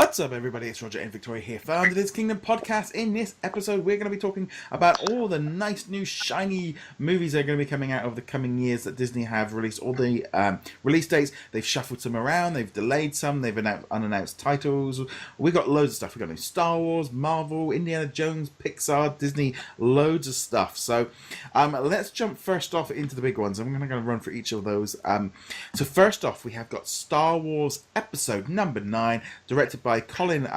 What's up, everybody? It's Roger and Victoria here from the DisKingdom podcast. In this episode, we're going to be talking about all the nice, new, shiny movies that are going to be coming out over the coming years that Disney have released. All the release dates, they've shuffled some around, they've delayed some, they've announced unannounced titles. We got loads of stuff. We got new Star Wars, Marvel, Indiana Jones, Pixar, Disney, loads of stuff. So let's jump first off into the big ones. I'm going to run through each of those. So first off, we have got Star Wars Episode number 9, directed by Colin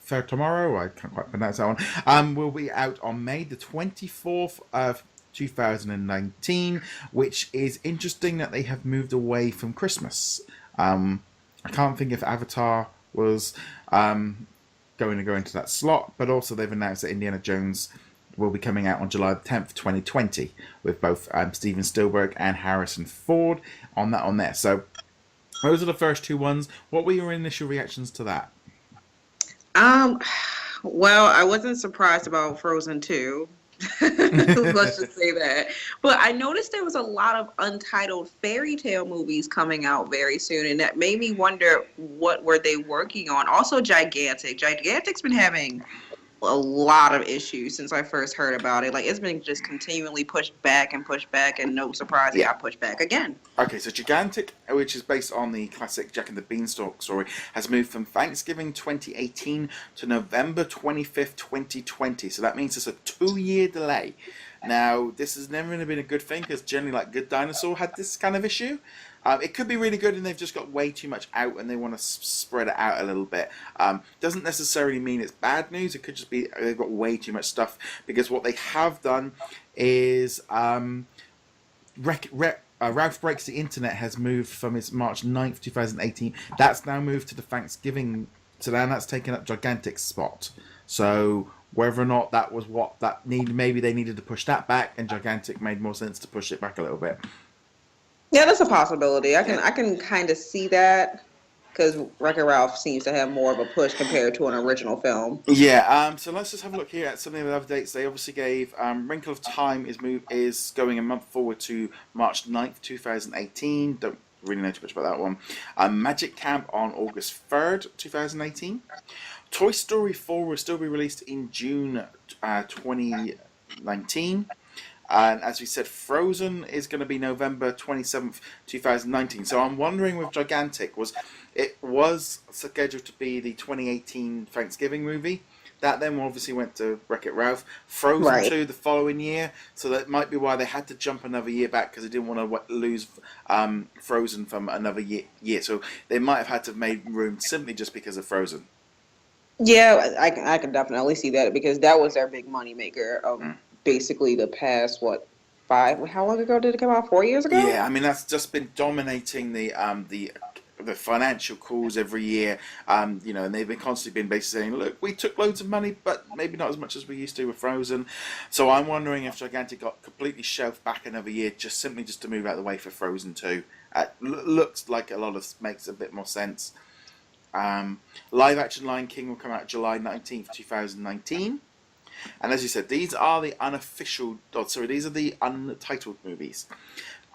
Tomorrow, I can't quite pronounce that one, will be out on May the 24th of 2019, which is interesting that they have moved away from Christmas. I can't think if Avatar was going to go into that slot, but also they've announced that Indiana Jones will be coming out on July the 10th, 2020, with both Steven Spielberg and Harrison Ford on there. So those are the first two ones. What were your initial reactions to that? Well, I wasn't surprised about Frozen 2. Let's just say that. But I noticed there was a lot of untitled fairy tale movies coming out very soon, and that made me wonder, what were they working on? Also, Gigantic's been having a lot of issues since I first heard about it. Like, it's been just continually pushed back, and no surprise it got pushed back again. Okay, so Gigantic, which is based on the classic Jack and the Beanstalk story, has moved from Thanksgiving 2018 to November 25th, 2020. So that means it's a 2-year delay. Now, this has never really been a good thing, because generally, like, Good Dinosaur had this kind of issue. It could be really good, and they've just got way too much out, and they want to spread it out a little bit. Doesn't necessarily mean it's bad news. It could just be they've got way too much stuff, because what they have done is Ralph Breaks the Internet has moved from its March 9th, 2018. That's now moved to the Thanksgiving, so now that's taken up Gigantic's spot. So whether or not that was what that needed, maybe they needed to push that back, and Gigantic made more sense to push it back a little bit. Yeah, that's a possibility. I can kind of see that, because Wreck-It Ralph seems to have more of a push compared to an original film. Yeah. So let's just have a look here at some of the other dates. They obviously gave Wrinkle of Time is going a month forward to March 9th, 2018. Don't really know too much about that one. Magic Camp on August 3rd, 2018. Toy Story 4 will still be released in June 2019. And as we said, Frozen is going to be November 27th, 2019. So I'm wondering with Gigantic, it was scheduled to be the 2018 Thanksgiving movie. That then obviously went to Wreck-It Ralph. Frozen 2 the following year. So that might be why they had to jump another year back, because they didn't want to lose Frozen from another year. So they might have had to have made room simply just because of Frozen. Yeah, I can definitely see that, because that was their big money maker. Basically the past, how long ago did it come out? 4 years ago? Yeah, I mean, that's just been dominating the financial calls every year, and they've been constantly basically saying, look, we took loads of money, but maybe not as much as we used to with Frozen. So I'm wondering if Gigantic got completely shelved back another year, just to move out of the way for Frozen 2. Looks like makes a bit more sense. Live action Lion King will come out July 19th, 2019. And as you said, these are the these are the untitled movies.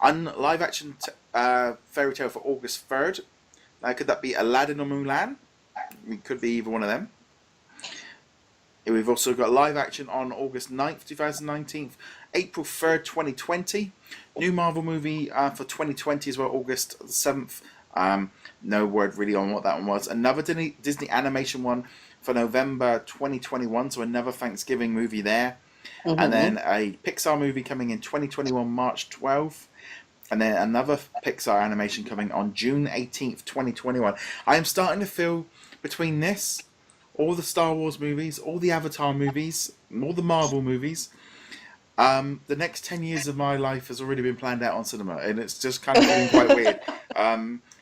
Live action fairy tale for August 3rd. Now, could that be Aladdin or Mulan? It could be either one of them. We've also got live action on August 9th, 2019. April 3rd, 2020. New Marvel movie for 2020 as well, August 7th. No word really on what that one was. Another Disney animation one for November 2021, so another Thanksgiving movie there. Mm-hmm. And then a Pixar movie coming in 2021, March 12th. And then another Pixar animation coming on June 18th, 2021. I am starting to feel, between this, all the Star Wars movies, all the Avatar movies, all the Marvel movies, the next 10 years of my life has already been planned out on cinema, and it's just kind of feeling quite weird.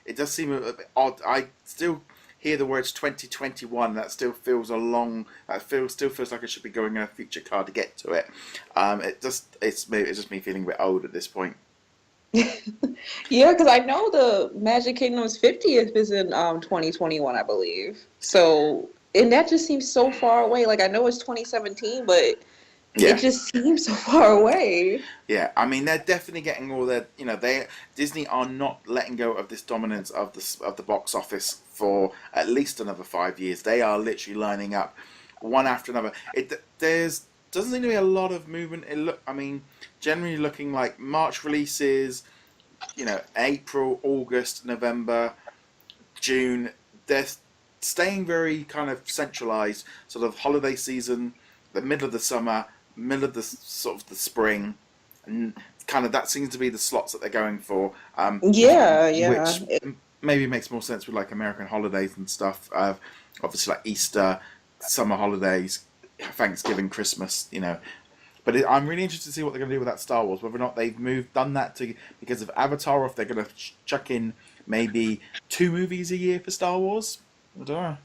It does seem a bit odd. I still hear the words 2021. That still feels still feels like I should be going in a future car to get to it. It's just me feeling a bit old at this point. Yeah, because I know the Magic Kingdom's 50th is in 2021, I believe. So, and that just seems so far away. Like, I know it's 2017, but It Yeah. just seems so far away. Yeah, I mean they're definitely getting all their, they Disney are not letting go of this dominance of the box office for at least another 5 years. They are literally lining up one after another. There's doesn't seem to be a lot of movement. I mean, generally looking like March releases, April, August, November, June. They're staying very kind of centralized, sort of holiday season, the middle of the summer, middle of the sort of the spring, and kind of that seems to be the slots that they're going for. Yeah, yeah. Which maybe makes more sense with like American holidays and stuff. Obviously, like Easter, summer holidays, Thanksgiving, Christmas. But I'm really interested to see what they're going to do with that Star Wars. Whether or not they've done that because of Avatar, or if they're going to chuck in maybe 2 movies a year for Star Wars. I don't know.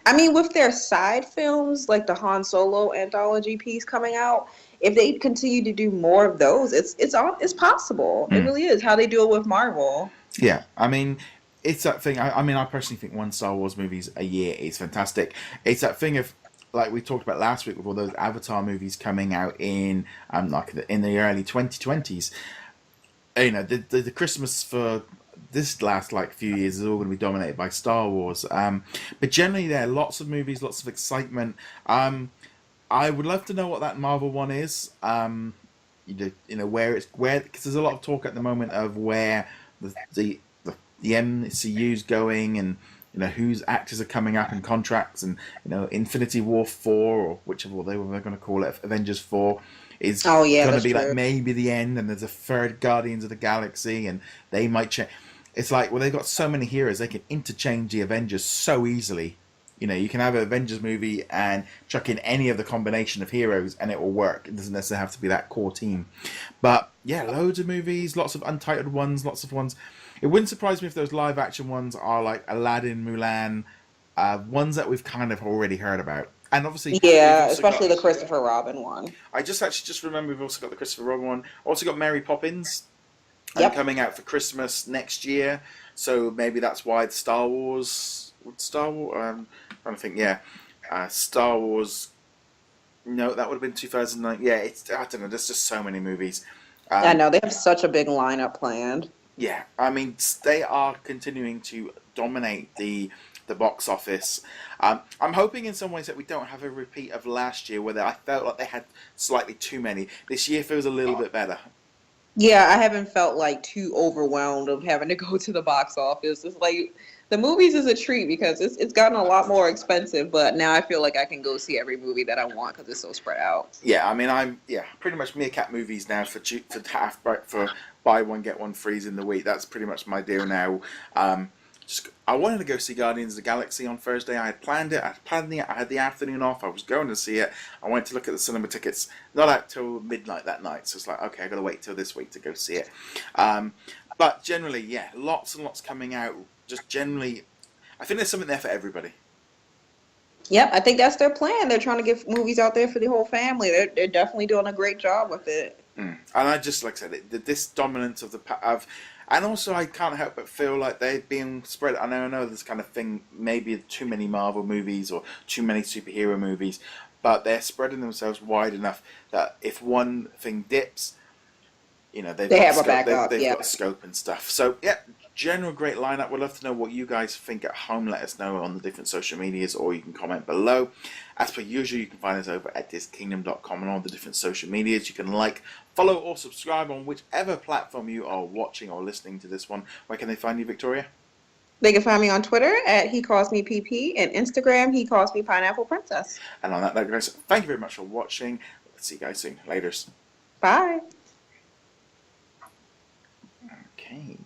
I mean, with their side films, like the Han Solo anthology piece coming out, if they continue to do more of those, it's possible. It Mm. really is how they do it with Marvel. Yeah, I mean, it's that thing. I mean, I personally think one Star Wars movies a year is fantastic. It's that thing of like we talked about last week with all those Avatar movies coming out in in the early 2020s. The Christmas for this last like few years is all going to be dominated by Star Wars. But generally, there are lots of movies, lots of excitement. I would love to know what that Marvel one is. Where because there's a lot of talk at the moment of where the MCU's going, and whose actors are coming up in contracts, and Infinity War 4, or whichever they were going to call it, Avengers 4 is Oh yeah, going to that's be like true. maybe the end, and there's a third Guardians of the Galaxy, and they might change. It's like, well, they've got so many heroes, they can interchange the Avengers so easily. You can have an Avengers movie and chuck in any of the combination of heroes and it will work. It doesn't necessarily have to be that core team. But yeah, loads of movies, lots of untitled ones, lots of ones. It wouldn't surprise me if those live action ones are like Aladdin, Mulan, ones that we've kind of already heard about. And obviously, we've Yeah, also especially got. the Christopher Robin one. I just remember we've also got the Christopher Robin one. Also got Mary Poppins, Yep. coming out for Christmas next year. So maybe that's why the Star Wars. Star Wars? Trying to think. Yeah, Star Wars. No, that would have been 2009. Yeah, I don't know. There's just so many movies. I Um, know they have such a big lineup planned. yeah, I mean they are continuing to dominate the box office. I'm hoping in some ways that we don't have a repeat of last year, where I felt like they had slightly too many. This year feels a little bit better. Yeah, I haven't felt like too overwhelmed of having to go to the box office. It's like the movies is a treat because it's gotten a lot more expensive, but now I feel like I can go see every movie that I want because it's so spread out. Yeah, I mean, pretty much meerkat movies now for buy one get one frees in the week. That's pretty much my deal now. I wanted to go see Guardians of the Galaxy on Thursday. I had planned it. I had the afternoon off. I was going to see it. I went to look at the cinema tickets. Not out till midnight that night. So it's like, okay, I got to wait till this week to go see it. But generally, yeah, lots and lots coming out. Just generally, I think there's something there for everybody. Yep, I think that's their plan. They're trying to get movies out there for the whole family. They're definitely doing a great job with it. And I just, like I said, this dominance of, and also I can't help but feel like they're being spread. I know this kind of thing, maybe too many Marvel movies or too many superhero movies, but they're spreading themselves wide enough that if one thing dips, they've They got have a scope, backup. they've Yeah. got scope and stuff. So yeah, general great lineup. We'd love to know what you guys think at home. Let us know on the different social medias, or you can comment below. As per usual, you can find us over at DisKingdom.com and all the different social medias. You can like, follow, or subscribe on whichever platform you are watching or listening to this one. Where can they find you, Victoria? They can find me on Twitter at He Calls Me PP and Instagram He Calls Me Pineapple Princess. And on that note, guys, thank you very much for watching. Let's see you guys soon. Laters. Bye. Okay.